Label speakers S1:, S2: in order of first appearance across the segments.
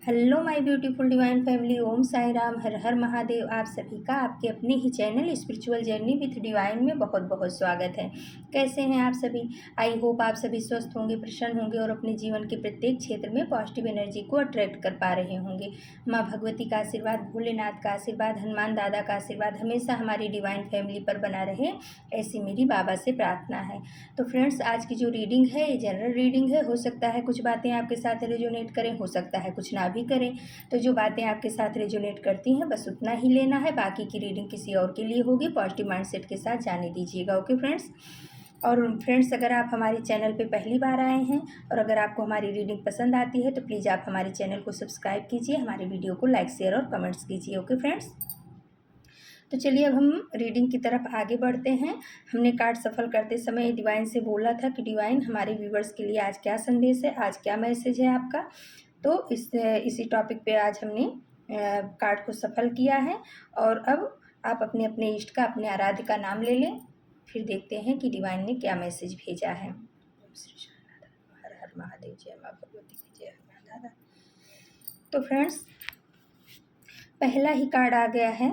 S1: Hello my beautiful divine family, Om Sai Ram, हर हर महादेव। आप सभी का आपके अपने ही channel Spiritual Journey with Divine में बहुत बहुत स्वागत है। कैसे हैं आप सभी? आई होप आप सभी स्वस्थ होंगे, प्रसन्न होंगे और अपने जीवन के प्रत्येक क्षेत्र में पॉजिटिव एनर्जी को अट्रैक्ट कर पा रहे होंगे। माँ भगवती का आशीर्वाद, भोलेनाथ का आशीर्वाद, हनुमान दादा का आशीर्वाद हमेशा हमारी डिवाइन फैमिली पर बना रहे, ऐसी मेरी बाबा से प्रार्थना है। तो फ्रेंड्स, आज की जो रीडिंग है ये जनरल रीडिंग है। हो सकता है कुछ बातें आपके साथ रेजोनेट करें, हो सकता है कुछ ना भी करें। तो जो बातें आपके साथ रेजोनेट करती हैं बस उतना ही लेना है, बाकी की रीडिंग किसी और के लिए होगी। पॉजिटिव माइंडसेट के साथ जाने दीजिएगा। Okay friends. और फ्रेंड्स, अगर आप हमारे चैनल पे पहली बार आए हैं और अगर आपको हमारी रीडिंग पसंद आती है तो प्लीज़ आप हमारे चैनल को सब्सक्राइब कीजिए, हमारे वीडियो को लाइक शेयर और कमेंट्स कीजिए। Okay friends. तो चलिए अब हम रीडिंग की तरफ आगे बढ़ते हैं। हमने कार्ड सफल करते समय डिवाइन से बोला था कि डिवाइन, हमारे व्यूवर्स के लिए आज क्या संदेश है, आज क्या मैसेज है आपका। तो इसी टॉपिक पे आज हमने कार्ड को सफल किया है। और अब आप अपने अपने इष्ट का, अपने आराध्य का नाम ले लें, फिर देखते हैं कि डिवाइन ने क्या मैसेज भेजा है। ओम श्री शंकर, हर हर महादेव, जय माँ भगवती की जय, हनुमान दादा। तो फ्रेंड्स, पहला ही कार्ड आ गया है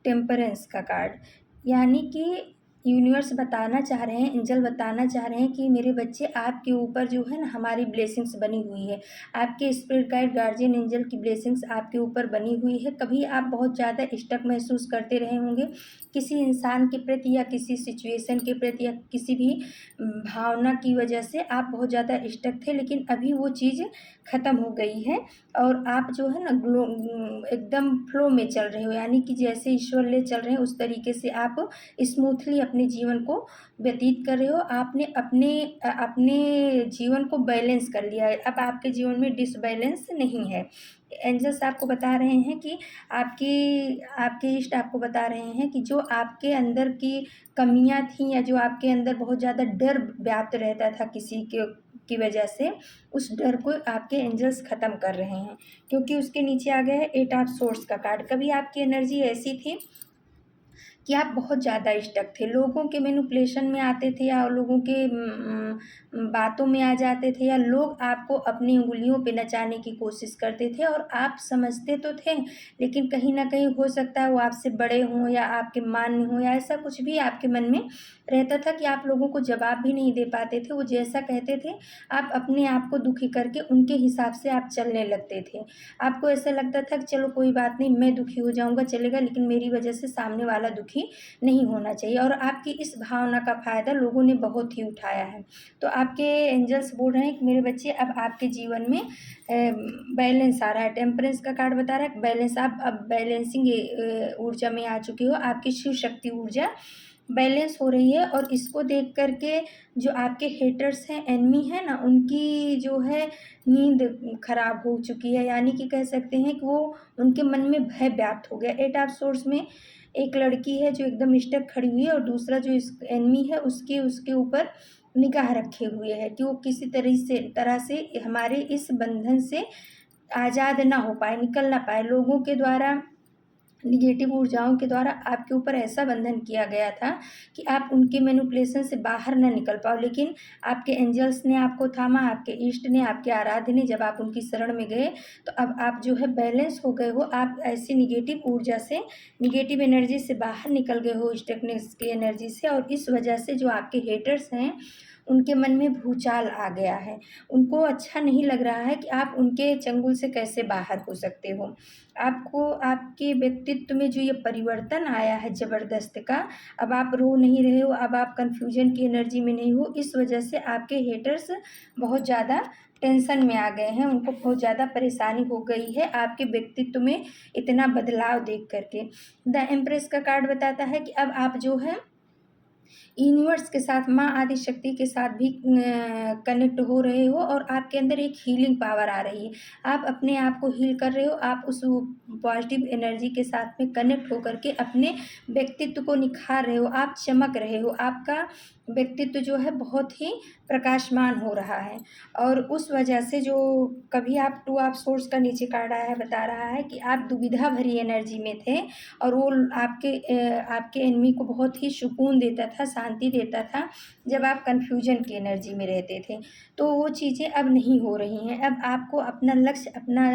S1: टेम्परेंस का कार्ड, यानी कि यूनिवर्स बताना चाह रहे हैं, एंजल बताना चाह रहे हैं कि मेरे बच्चे, आपके ऊपर जो है ना हमारी ब्लेसिंग्स बनी हुई है। आपके स्पिरिट गाइड, गार्जियन एंजल की ब्लेसिंग्स आपके ऊपर बनी हुई है। कभी आप बहुत ज़्यादा स्टक महसूस करते रहे होंगे किसी इंसान के प्रति या किसी सिचुएशन के प्रति या किसी भी भावना की वजह से आप बहुत ज़्यादा स्टक थे, लेकिन अभी वो चीज़ ख़त्म हो गई है और आप जो है ना एकदम फ्लो में चल रहे हो, यानी कि जैसे ईश्वर ले चल रहे हैं उस तरीके से आप स्मूथली अपने जीवन को व्यतीत कर रहे हो। आपने अपने अपने जीवन को बैलेंस कर लिया है। अब आपके जीवन में डिसबैलेंस नहीं है। एंजल्स आपको बता रहे हैं कि आपके इष्ट आपको बता रहे हैं कि जो आपके अंदर की कमियां थी या जो आपके अंदर बहुत ज़्यादा डर व्याप्त रहता था किसी के की वजह से, उस डर को आपके एंजल्स ख़त्म कर रहे हैं। क्योंकि उसके नीचे आ गया है 8 ऑफ सोर्स का कार्ड। कभी आपकी एनर्जी ऐसी थी कि आप बहुत ज़्यादा स्टक थे, लोगों के मैनिपुलेशन में आते थे या लोगों के बातों में आ जाते थे, या लोग आपको अपनी उंगलियों पे नचाने की कोशिश करते थे और आप समझते तो थे, लेकिन कहीं ना कहीं हो सकता है वो आपसे बड़े हों या आपके मान्य हों या ऐसा कुछ भी आपके मन में रहता था कि आप लोगों को जवाब भी नहीं दे पाते थे। वो जैसा कहते थे आप अपने आप को दुखी करके उनके हिसाब से आप चलने लगते थे। आपको ऐसा लगता था कि चलो कोई बात नहीं, मैं दुखी हो जाऊंगा चलेगा, लेकिन मेरी वजह से सामने वाला दुखी नहीं होना चाहिए। और आपकी इस भावना का फ़ायदा लोगों ने बहुत ही उठाया है। तो आपके एंजल्स बोल रहे हैं कि मेरे बच्चे, अब आपके जीवन में बैलेंस आ रहा है। टेम्परेंस का कार्ड बता रहा है बैलेंस, आप अब बैलेंसिंग ऊर्जा में आ चुके हो। आपकी शिव शक्ति ऊर्जा बैलेंस हो रही है। और इसको देख करके जो आपके हेटर्स हैं, एनिमी है ना, उनकी जो है नींद खराब हो चुकी है, यानी कि कह सकते हैं कि वो उनके मन में भय व्याप्त हो गया। 8 ऑफ सोर्स में एक लड़की है जो एकदम स्टक खड़ी हुई है और दूसरा जो इस एनिमी है उसके ऊपर निगाह रखे हुए है कि वो किसी तरह से हमारे इस बंधन से आज़ाद ना हो पाए, निकल ना पाए। लोगों के द्वारा, निगेटिव ऊर्जाओं के द्वारा आपके ऊपर ऐसा बंधन किया गया था कि आप उनके मैनिपुलेशन से बाहर ना निकल पाओ, लेकिन आपके एंजल्स ने आपको थामा, आपके इष्ट ने, आपके आराध्य ने, जब आप उनकी शरण में गए तो अब आप जो है बैलेंस हो गए हो। आप ऐसी निगेटिव ऊर्जा से, निगेटिव एनर्जी से बाहर निकल गए हो, स्टकनेस की एनर्जी से। और इस वजह से जो आपके हेटर्स हैं उनके मन में भूचाल आ गया है। उनको अच्छा नहीं लग रहा है कि आप उनके चंगुल से कैसे बाहर हो सकते हो। आपको आपके व्यक्तित्व में जो ये परिवर्तन आया है ज़बरदस्त का, अब आप रो नहीं रहे हो, अब आप कन्फ्यूजन की एनर्जी में नहीं हो। इस वजह से आपके हेटर्स बहुत ज़्यादा टेंशन में आ गए हैं, उनको बहुत ज़्यादा परेशानी हो गई है आपके व्यक्तित्व में इतना बदलाव देख करके। द एम्प्रेस का कार्ड बताता है कि अब आप जो है यूनिवर्स के साथ, माँ आदि शक्ति के साथ भी कनेक्ट हो रहे हो और आपके अंदर एक हीलिंग पावर आ रही है। आप अपने आप को हील कर रहे हो, आप उस पॉजिटिव एनर्जी के साथ में कनेक्ट होकर के अपने व्यक्तित्व को निखार रहे हो, आप चमक रहे हो। आपका व्यक्तित्व जो है बहुत ही प्रकाशमान हो रहा है। और उस वजह से जो कभी आप टू ऑफ सोर्स का नीचे कार्ड आया है बता रहा है कि आप दुविधा भरी एनर्जी में थे और वो आपके एनिमी को बहुत ही सुकून देता था, शांति देता था जब आप कन्फ्यूजन की एनर्जी में रहते थे। तो वो चीज़ें अब नहीं हो रही हैं। अब आपको अपना लक्ष्य, अपना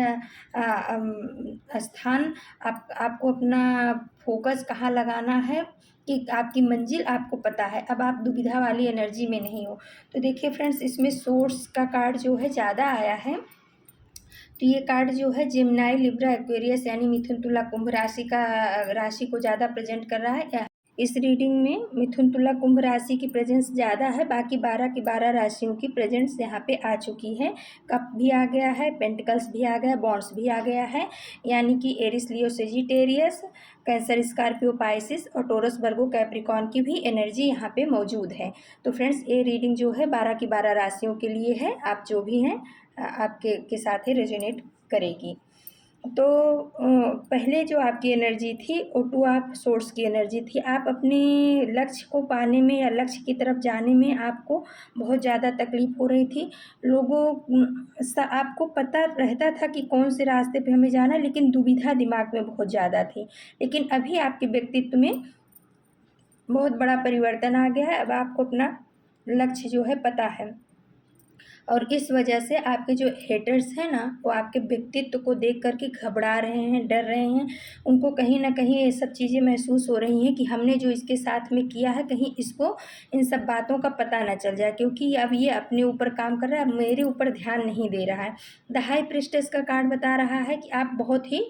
S1: स्थान, आपको अपना फ़ोकस कहाँ लगाना है कि आपकी मंजिल आपको पता है। अब आप दुविधा वाली एनर्जी में नहीं हो। तो देखिए फ्रेंड्स, इसमें सोर्स का कार्ड जो है ज़्यादा आया है। तो ये कार्ड जो है जेमिनी, लिब्रा, एक्वेरियस यानी मिथुन, तुला, कुंभ राशि को ज़्यादा प्रेजेंट कर रहा है। इस रीडिंग में मिथुन, तुला, कुंभ राशि की प्रेजेंस ज़्यादा है। बाकी 12 की 12 राशियों की प्रेजेंस यहाँ पे आ चुकी है। कप भी आ गया है, पेंटिकल्स भी आ गया है, बॉन्ड्स भी आ गया है, यानी कि एरिस, लियो, सेजिटेरियस, कैंसर, स्कॉर्पियो, पाइसिस और टोरस, वर्गो, कैप्रिकॉर्न की भी एनर्जी यहाँ पे मौजूद है। तो फ्रेंड्स, ये रीडिंग जो है 12 की 12 राशियों के लिए है। आप जो भी हैं आपके साथ ही रेजोनेट करेगी। तो पहले जो आपकी एनर्जी थी वो टू ऑफ सोर्स की एनर्जी थी। आप अपने लक्ष्य को पाने में या लक्ष्य की तरफ जाने में आपको बहुत ज़्यादा तकलीफ़ हो रही थी। आपको पता रहता था कि कौन से रास्ते पे हमें जाना है, लेकिन दुविधा दिमाग में बहुत ज़्यादा थी। लेकिन अभी आपके व्यक्तित्व में बहुत बड़ा परिवर्तन आ गया है। अब आपको अपना लक्ष्य जो है पता है और इस वजह से आपके जो हेटर्स हैं ना, वो आपके व्यक्तित्व को देख कर के घबरा रहे हैं, डर रहे हैं। उनको कहीं न कहीं ये सब चीज़ें महसूस हो रही हैं कि हमने जो इसके साथ में किया है, कहीं इसको इन सब बातों का पता ना चल जाए, क्योंकि अब ये अपने ऊपर काम कर रहा है, अब मेरे ऊपर ध्यान नहीं दे रहा है। द हाई प्रीस्टेस का कार्ड बता रहा है कि आप बहुत ही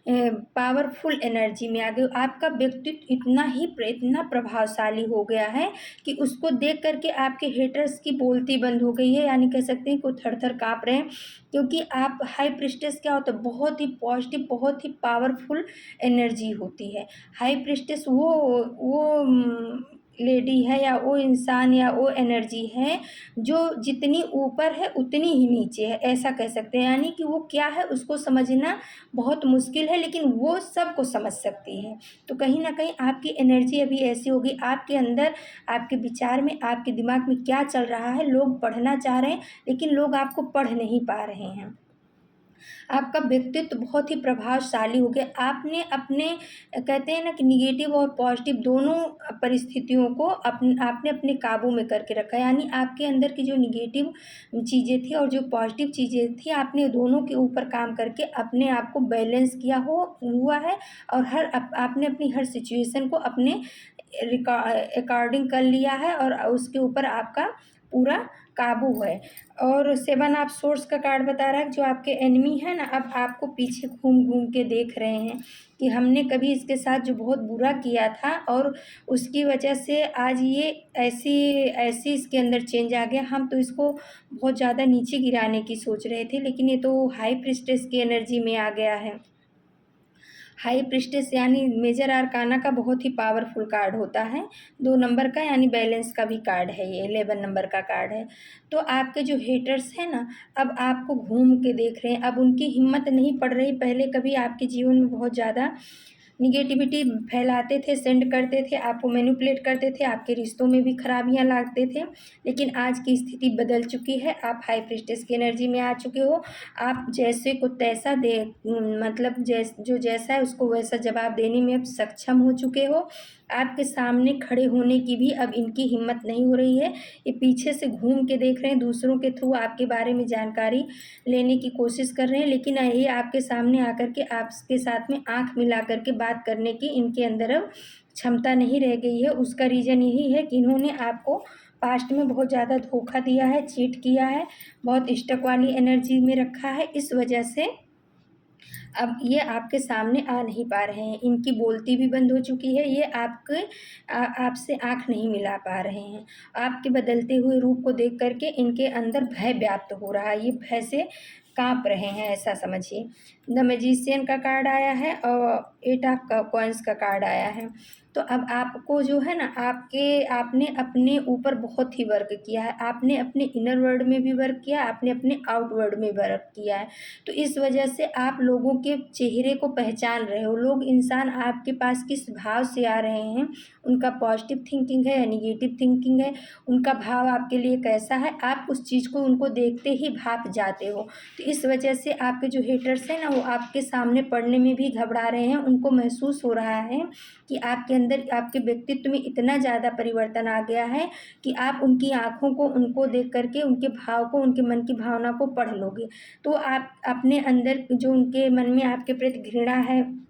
S1: पावरफुल एनर्जी में आ गए हो। आपका व्यक्तित्व इतना प्रभावशाली हो गया है कि उसको देख कर के आपके हेटर्स की बोलती बंद हो गई है, यानी कह सकते हैं कि वो थर-थर काँप रहे हैं। क्योंकि आप हाई प्रीस्टेस क्या होता है, बहुत ही पॉजिटिव, बहुत ही पावरफुल एनर्जी होती है। हाई प्रीस्टेस वो लेडी है या वो इंसान या वो एनर्जी है जो जितनी ऊपर है उतनी ही नीचे है, ऐसा कह सकते हैं। यानी कि वो क्या है उसको समझना बहुत मुश्किल है, लेकिन वो सबको समझ सकती है। तो कहीं न कहीं आपकी एनर्जी अभी ऐसी होगी, आपके अंदर, आपके विचार में, आपके दिमाग में क्या चल रहा है, लोग पढ़ना चाह रहे हैं, लेकिन लोग आपको पढ़ नहीं पा रहे हैं। आपका व्यक्तित्व बहुत ही प्रभावशाली हो गया। आपने अपने, कहते हैं ना कि निगेटिव और पॉजिटिव दोनों परिस्थितियों को आपने अपने काबू में करके रखा है। यानी आपके अंदर की जो निगेटिव चीज़ें थी और जो पॉजिटिव चीज़ें थी, आपने दोनों के ऊपर काम करके अपने आप को बैलेंस किया हुआ है और आपने अपनी हर सिचुएशन को अपने अकॉर्डिंग कर लिया है और उसके ऊपर आपका पूरा काबू है। और 7 ऑफ सोर्स का कार्ड बता रहा है कि जो आपके एनिमी है ना, अब आपको पीछे घूम-घूम के देख रहे हैं कि हमने कभी इसके साथ जो बहुत बुरा किया था और उसकी वजह से आज ये ऐसी इसके अंदर चेंज आ गया। हम तो इसको बहुत ज़्यादा नीचे गिराने की सोच रहे थे, लेकिन ये तो हाई प्रीस्टेस की एनर्जी में आ गया है। हाई प्रीस्टेस यानी मेजर आर्काना का बहुत ही पावरफुल कार्ड होता है। 2 नंबर का यानी बैलेंस का भी कार्ड है ये, 11 नंबर का कार्ड है। तो आपके जो हेटर्स हैं ना, अब आपको घूम के देख रहे हैं, अब उनकी हिम्मत नहीं पड़ रही। पहले कभी आपके जीवन में बहुत ज़्यादा निगेटिविटी फैलाते थे, सेंड करते थे, आपको मैनिपुलेट करते थे, आपके रिश्तों में भी खराबियाँ लाते थे। लेकिन आज की स्थिति बदल चुकी है, आप हाई प्रीस्टेस की एनर्जी में आ चुके हो। आप जैसे को तैसा मतलब जो जैसा है उसको वैसा जवाब देने में अब सक्षम हो चुके हो। आपके सामने खड़े होने की भी अब इनकी हिम्मत नहीं हो रही है। ये पीछे से घूम के देख रहे हैं, दूसरों के थ्रू आपके बारे में जानकारी लेने की कोशिश कर रहे हैं, लेकिन ये आपके सामने आकर के आपके साथ में आँख मिला कर के बात करने की इनके अंदर अब क्षमता नहीं रह गई है। उसका रीज़न यही है कि इन्होंने आपको पास्ट में बहुत ज़्यादा धोखा दिया है, चीट किया है, बहुत स्टक वाली एनर्जी में रखा है। इस वजह से अब ये आपके सामने आ नहीं पा रहे हैं। इनकी बोलती भी बंद हो चुकी है। ये आपसे आँख नहीं मिला पा रहे हैं। आपके बदलते हुए रूप को देख कर के इनके अंदर भय व्याप्त हो रहा है। ये भय से काँप रहे हैं, ऐसा समझिए। द मैजिशियन का कार्ड आया है और 8 ऑफ कॉइन्स का कार्ड आया है। तो अब आपको जो है ना आपने अपने ऊपर बहुत ही वर्क किया है, आपने अपने इनर वर्ल्ड में भी वर्क किया है, आपने अपने आउटवर्ड में वर्क किया है। तो इस वजह से आप लोगों के चेहरे को पहचान रहे हो, लोग इंसान आपके पास किस भाव से आ रहे हैं, उनका पॉजिटिव थिंकिंग है या निगेटिव थिंकिंग है, उनका भाव आपके लिए कैसा है, आप उस चीज़ को उनको देखते ही भाप जाते हो। तो इस वजह से आपके जो हेटर्स हैं ना, वो आपके सामने पढ़ने में भी घबरा रहे हैं, उनको महसूस हो रहा है कि आपके अंदर, आपके व्यक्तित्व में इतना ज़्यादा परिवर्तन आ गया है कि आप उनकी आँखों को, उनको देख कर के उनके भाव को, उनके मन की भावना को पढ़ लोगे। तो आप अपने अंदर जो उनके मन में आपके प्रति घृणा है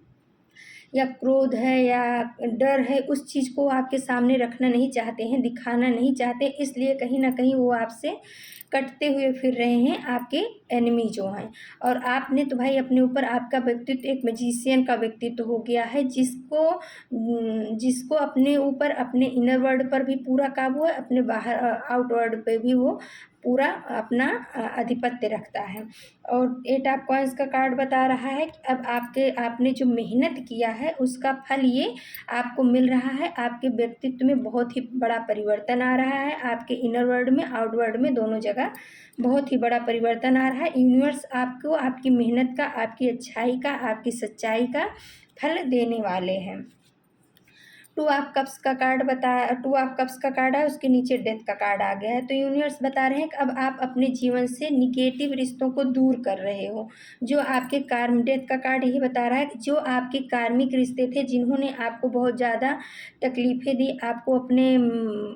S1: या क्रोध है या डर है, उस चीज़ को आपके सामने रखना नहीं चाहते हैं, दिखाना नहीं चाहते, इसलिए कहीं न कहीं वो आपसे कटते हुए फिर रहे हैं, आपके एनिमी जो हैं। और आपने तो भाई अपने ऊपर, आपका व्यक्तित्व एक मैजिशियन का व्यक्तित्व हो गया है, जिसको अपने ऊपर, अपने इनर वर्ल्ड पर भी पूरा काबू है, अपने बाहर आउटवर्ल्ड पे भी वो पूरा अपना आधिपत्य रखता है। और 8 ऑफ कॉइन्स का कार्ड बता रहा है कि अब आपने जो मेहनत किया है उसका फल ये आपको मिल रहा है। आपके व्यक्तित्व में बहुत ही बड़ा परिवर्तन आ रहा है, आपके इनर वर्ल्ड में, आउटवर्ल्ड में, दोनों जगह बहुत ही बड़ा परिवर्तन आ रहा है। यूनिवर्स आपको आपकी मेहनत का, आपकी अच्छाई का, आपकी सच्चाई का फल देने वाले हैं। टू ऑफ कप्स का कार्ड टू ऑफ कप्स का कार्ड है, उसके नीचे डेथ का कार्ड आ गया है। तो यूनिवर्स बता रहे हैं कि अब आप अपने जीवन से निगेटिव रिश्तों को दूर कर रहे हो। जो आपके कार्म, डेथ का कार्ड यही बता रहा है कि जो आपके कार्मिक रिश्ते थे, जिन्होंने आपको बहुत ज़्यादा तकलीफ़ें दी, आपको अपने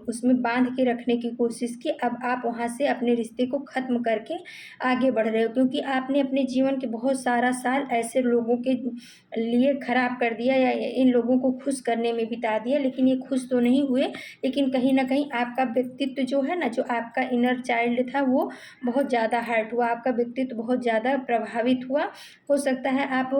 S1: उसमें बांध के रखने की कोशिश की, अब आप वहाँ से अपने रिश्ते को ख़त्म करके आगे बढ़ रहे हो, क्योंकि आपने अपने जीवन के बहुत सारा साल ऐसे लोगों के लिए ख़राब कर दिया या इन लोगों को खुश करने में बिता दिया, लेकिन ये खुश तो नहीं हुए, लेकिन कहीं न कहीं आपका व्यक्तित्व जो है ना, जो आपका इनर चाइल्ड था, वो बहुत ज़्यादा हर्ट हुआ, आपका व्यक्तित्व बहुत ज़्यादा प्रभावित हुआ। हो सकता है आप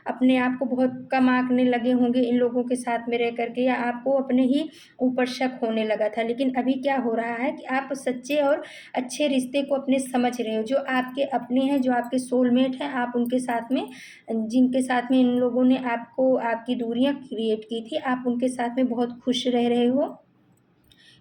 S1: अपने आप को बहुत कम आँकने लगे होंगे इन लोगों के साथ में रह कर के, या आपको अपने ही ऊपर शक होने लगा था। लेकिन अभी क्या हो रहा है कि आप सच्चे और अच्छे रिश्ते को अपने समझ रहे हो, जो आपके अपने हैं, जो आपके सोलमेट हैं, आप उनके साथ में, जिनके साथ में इन लोगों ने आपको, आपकी दूरियां क्रिएट की थी, आप उनके साथ में बहुत खुश रह रहे हो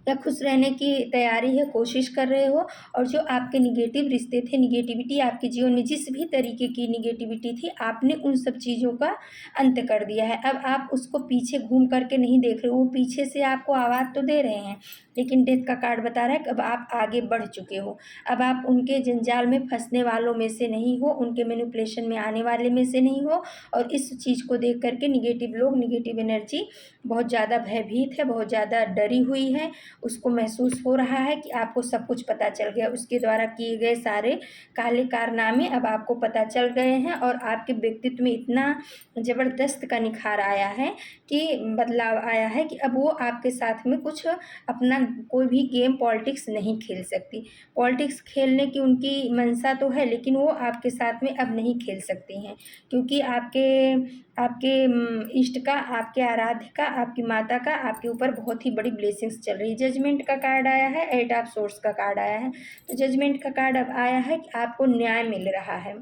S1: या खुश रहने की तैयारी है, कोशिश कर रहे हो। और जो आपके निगेटिव रिश्ते थे, निगेटिविटी आपके जीवन में जिस भी तरीके की निगेटिविटी थी, आपने उन सब चीज़ों का अंत कर दिया है। अब आप उसको पीछे घूम करके नहीं देख रहे हो, वो पीछे से आपको आवाज़ तो दे रहे हैं, लेकिन डेथ का कार्ड बता रहा है कि अब आप आगे बढ़ चुके हो। अब आप उनके जंजाल में फंसने वालों में से नहीं हो, उनके मैनिपुलेशन में आने वाले में से नहीं हो। और इस चीज़ को देख करके निगेटिव लोग, निगेटिव एनर्जी बहुत ज़्यादा भयभीत है, बहुत ज़्यादा डरी हुई है। उसको महसूस हो रहा है कि आपको सब कुछ पता चल गया, उसके द्वारा किए गए सारे काले कारनामे अब आपको पता चल गए हैं, और आपके व्यक्तित्व में इतना ज़बरदस्त का निखार आया है, कि बदलाव आया है, कि अब वो आपके साथ में कुछ अपना कोई भी गेम, पॉलिटिक्स नहीं खेल सकती। पॉलिटिक्स खेलने की उनकी मंशा तो है, लेकिन वो आपके साथ में अब नहीं खेल सकती हैं, क्योंकि आपके आपके इष्ट का, आपके आराध्य का, आपकी माता का आपके ऊपर बहुत ही बड़ी ब्लेसिंग्स चल रही है। जजमेंट का कार्ड आया है, 8 ऑफ सोर्ड्स का कार्ड आया है। तो जजमेंट का कार्ड अब आया है कि आपको न्याय मिल रहा है।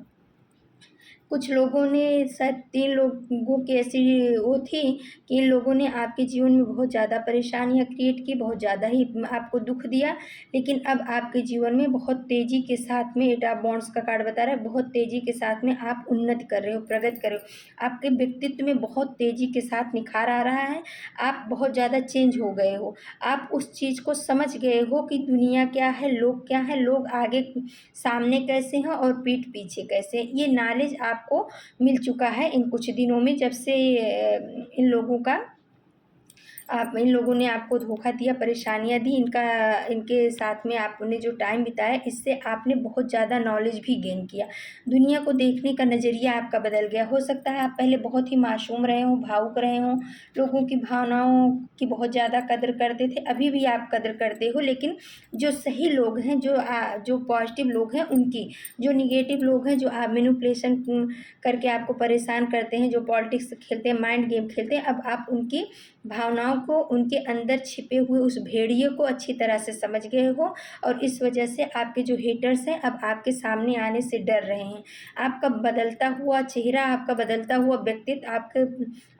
S1: कुछ लोगों ने, शायद 3 लोगों की ऐसी वो थी कि इन लोगों ने आपके जीवन में बहुत ज़्यादा परेशानियाँ क्रिएट की, बहुत ज़्यादा ही आपको दुःख दिया, लेकिन अब आपके जीवन में बहुत तेज़ी के साथ में, 8 ऑफ वॉन्ड्स का कार्ड बता रहा है, बहुत तेज़ी के साथ में आप उन्नति कर रहे हो, प्रगति कर रहे हो। आपके व्यक्तित्व में बहुत तेज़ी के साथ निखार आ रहा है, आप बहुत ज़्यादा चेंज हो गए हो। आप उस चीज़ को समझ गए हो कि दुनिया क्या है, लोग क्या हैं, लोग आगे सामने कैसे हैं और पीठ पीछे कैसे हैं। ये नॉलेज आपको मिल चुका है इन कुछ दिनों में, जब से इन लोगों ने आपको धोखा दिया, परेशानियाँ दी, इनके साथ में आपने जो टाइम बिताया, इससे आपने बहुत ज़्यादा नॉलेज भी गेन किया। दुनिया को देखने का नज़रिया आपका बदल गया। हो सकता है आप पहले बहुत ही मासूम रहे हों, भावुक रहे हों, लोगों की भावनाओं की बहुत ज़्यादा कदर करते थे, अभी भी आप कदर करते हो, लेकिन जो सही लोग हैं, जो पॉजिटिव लोग हैं उनकी, जो निगेटिव लोग हैं, जो मैनिपुलेशन करके आपको परेशान करते हैं, जो पॉलिटिक्स खेलते हैं, माइंड गेम खेलते हैं, अब आप उनकी भावनाओं भाव को, उनके अंदर छिपे हुए उस भेड़िए को अच्छी तरह से समझ गए हो और इस वजह से आपके जो हेटर्स हैं अब आपके सामने आने से डर रहे हैं। आपका बदलता हुआ चेहरा, आपका बदलता हुआ व्यक्तित्व,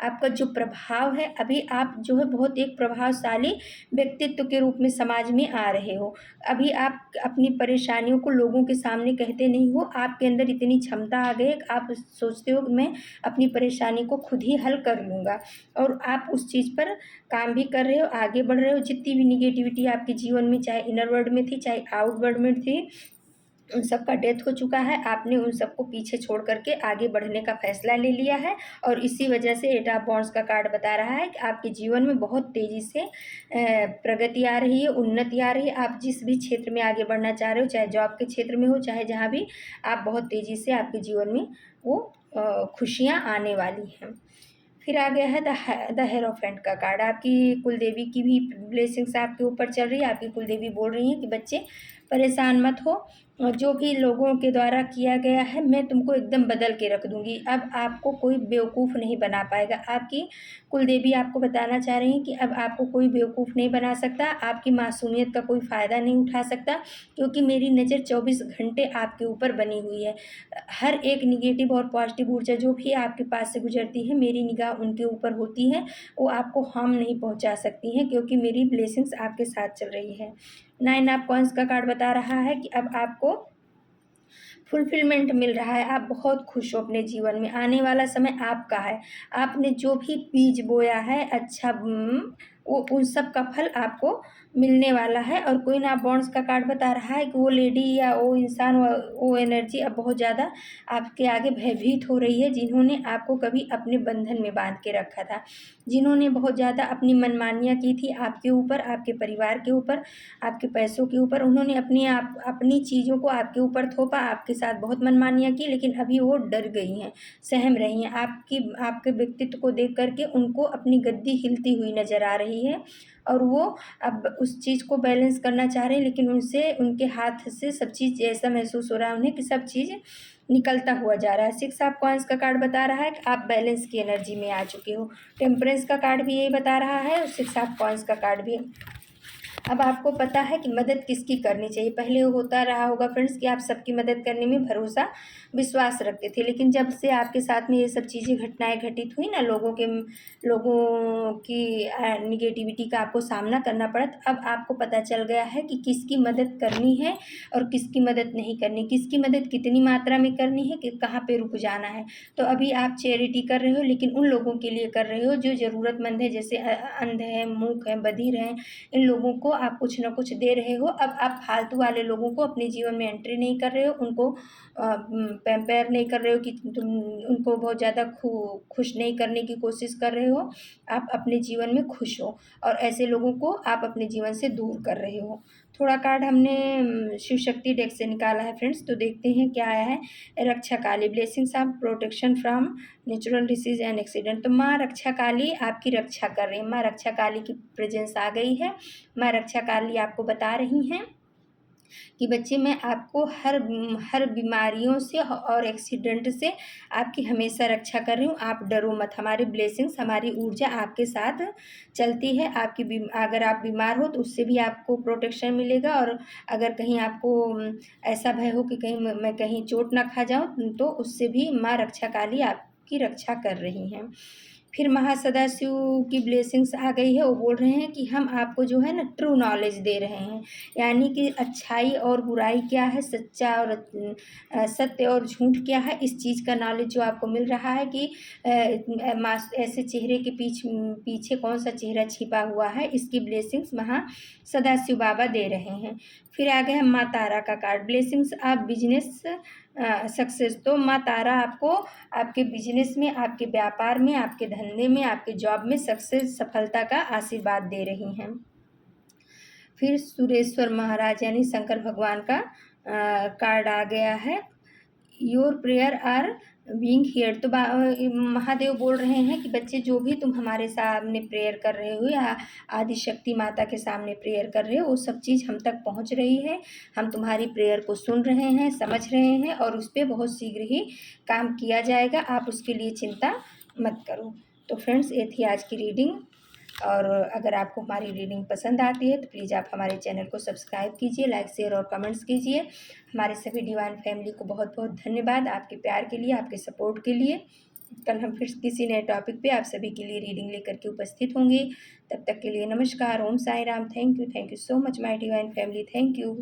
S1: आपका जो प्रभाव है, अभी आप जो है बहुत एक प्रभावशाली व्यक्तित्व के रूप में समाज में आ रहे हो। अभी आप अपनी परेशानियों को लोगों के सामने कहते नहीं हो, आपके अंदर इतनी क्षमता आ गई है कि आप सोचते हो कि मैं अपनी परेशानी को खुद ही हल कर लूँगा और आप उस चीज़ पर काम भी कर रहे हो, आगे बढ़ रहे हो। जितनी भी निगेटिविटी आपके जीवन में चाहे इनर वर्ल्ड में थी, चाहे आउट वर्ल्ड में थी, उन सब का डेथ हो चुका है। आपने उन सबको पीछे छोड़ करके आगे बढ़ने का फैसला ले लिया है और इसी वजह से एट ऑफ वांड्स का कार्ड बता रहा है कि आपके जीवन में बहुत तेज़ी से प्रगति आ रही है, उन्नति आ रही है। आप जिस भी क्षेत्र में आगे बढ़ना चाह रहे हो, चाहे जॉब के क्षेत्र में हो, चाहे जहाँ भी, आप बहुत तेज़ी से आपके जीवन में वो खुशियाँ आने वाली हैं। फिर आ गया है द हेरोफेंट का कार्ड। आपकी कुलदेवी की भी ब्लेसिंग्स आपके ऊपर चल रही है। आपकी कुलदेवी बोल रही हैं कि बच्चे परेशान मत हो, जो भी लोगों के द्वारा किया गया है मैं तुमको एकदम बदल के रख दूंगी। अब आपको कोई बेवकूफ़ नहीं बना पाएगा। आपकी कुलदेवी आपको बताना चाह रही हैं कि अब आपको कोई बेवकूफ़ नहीं बना सकता, आपकी मासूमियत का कोई फ़ायदा नहीं उठा सकता, क्योंकि मेरी नज़र 24 घंटे आपके ऊपर बनी हुई है। हर एक निगेटिव और पॉजिटिव ऊर्जा जो भी आपके पास से गुजरती है, मेरी निगाह उनके ऊपर होती है, वो आपको हार्म नहीं पहुंचा सकती हैं, क्योंकि मेरी ब्लेसिंग्स आपके साथ चल रही है। 9 ऑफ कॉइंस का कार्ड बता रहा है कि अब आपको फुलफिलमेंट मिल रहा है, आप बहुत खुश हो अपने जीवन में। आने वाला समय आपका है। आपने जो भी बीज बोया है अच्छा वो उन सब का फल आपको मिलने वाला है। और क्वीन ऑफ वांड्स का कार्ड बता रहा है कि वो लेडी या वो इंसान, वो एनर्जी अब बहुत ज़्यादा आपके आगे भयभीत हो रही है, जिन्होंने आपको कभी अपने बंधन में बांध के रखा था, जिन्होंने बहुत ज़्यादा अपनी मनमानियाँ की थी आपके ऊपर, आपके परिवार के ऊपर, आपके पैसों के ऊपर। उन्होंने अपनी चीज़ों को आपके ऊपर थोपा, आपके साथ बहुत मनमानियाँ की, लेकिन अभी वो डर गई हैं, सहम रही हैं। आपके व्यक्तित्व को देख करके उनको अपनी गद्दी हिलती हुई नज़र आ रही है और वो अब उस चीज़ को बैलेंस करना चाह रहे हैं, लेकिन उनसे, उनके हाथ से सब चीज़ ऐसा महसूस हो रहा है उन्हें कि सब चीज़ निकलता हुआ जा रहा है। 6 ऑफ कॉइंस का कार्ड बता रहा है कि आप बैलेंस की एनर्जी में आ चुके हो। टेम्परेंस का कार्ड भी यही बता रहा है और 6 ऑफ कॉइंस का कार्ड भी। अब आपको पता है कि मदद किसकी करनी चाहिए। पहले होता रहा होगा फ्रेंड्स कि आप सबकी मदद करने में भरोसा, विश्वास रखते थे, लेकिन जब से आपके साथ में ये सब चीज़ें, घटनाएं घटित हुई ना, लोगों की निगेटिविटी का आपको सामना करना पड़ा, तो अब आपको पता चल गया है कि किसकी मदद करनी है और किसकी मदद नहीं करनी, किसकी मदद कितनी मात्रा में करनी है, कि कहाँ पे रुक जाना है। तो अभी आप चैरिटी कर रहे हो, लेकिन उन लोगों के लिए कर रहे हो जो ज़रूरतमंद है, जैसे अंध हैं, मूक हैं, बधिर हैं, इन लोगों को आप कुछ ना कुछ दे रहे हो। अब आप फालतू वाले लोगों को अपने जीवन में एंट्री नहीं कर रहे हो, उनको पैम्पेयर नहीं कर रहे हो कि तुम उनको बहुत ज़्यादा खुश नहीं करने की कोशिश कर रहे हो। आप अपने जीवन में खुश हो और ऐसे लोगों को आप अपने जीवन से दूर कर रहे हो। थोड़ा कार्ड हमने शिव शक्ति डेक से निकाला है फ्रेंड्स, तो देखते हैं क्या आया है। Raksha Kali, blessings of protection from natural disease and accident. तो माँ रक्षा काली आपकी रक्षा कर रही है, माँ रक्षा काली की प्रेजेंस आ गई है। माँ रक्षा काली आपको बता रही हैं कि बच्चे, मैं आपको हर बीमारियों से और एक्सीडेंट से आपकी हमेशा रक्षा कर रही हूँ, आप डरो मत। हमारी ब्लेसिंग्स, हमारी ऊर्जा आपके साथ चलती है। अगर आप बीमार हो तो उससे भी आपको प्रोटेक्शन मिलेगा, और अगर कहीं आपको ऐसा भय हो कि कहीं मैं कहीं चोट ना खा जाऊँ, तो उससे भी माँ रक्षा काली आपकी रक्षा कर रही हैं। फिर महासदाशिव की ब्लेसिंग्स आ गई है। वो बोल रहे हैं कि हम आपको जो है ना ट्रू नॉलेज दे रहे हैं, यानी कि अच्छाई और बुराई क्या है, सच्चा और सत्य और झूठ क्या है, इस चीज़ का नॉलेज जो आपको मिल रहा है कि ऐसे चेहरे के पीछे कौन सा चेहरा छिपा हुआ है, इसकी ब्लेसिंग्स महा सदाशिव बाबा दे रहे हैं। फिर आ गए हम माँ तारा का card, blessings of business success. तो माँ तारा आपको आपके बिजनेस में, आपके व्यापार में, आपके धंधे में, आपके जॉब में सक्सेस, सफलता का आशीर्वाद दे रही हैं। फिर सुरेश्वर महाराज यानी शंकर भगवान का कार्ड आ गया है, your prayer are being hear. तो महादेव बोल रहे हैं कि बच्चे, जो भी तुम हमारे सामने प्रेयर कर रहे हो या आदि शक्ति माता के सामने प्रेयर कर रहे हो, वो सब चीज़ हम तक पहुंच रही है। हम तुम्हारी प्रेयर को सुन रहे हैं, समझ रहे हैं, और उस पर बहुत शीघ्र ही काम किया जाएगा। आप उसके लिए चिंता मत करो। तो फ्रेंड्स, ये थी आज की रीडिंग। और अगर आपको हमारी रीडिंग पसंद आती है तो प्लीज़ आप हमारे चैनल को सब्सक्राइब कीजिए, लाइक शेयर और कमेंट्स कीजिए। हमारे सभी डिवाइन फैमिली को बहुत बहुत धन्यवाद आपके प्यार के लिए, आपके सपोर्ट के लिए। कल हम फिर किसी नए टॉपिक पे आप सभी के लिए रीडिंग लेकर के उपस्थित होंगे। तब तक के लिए नमस्कार, Om Sai Ram. Thank you so much my divine family. Thank you.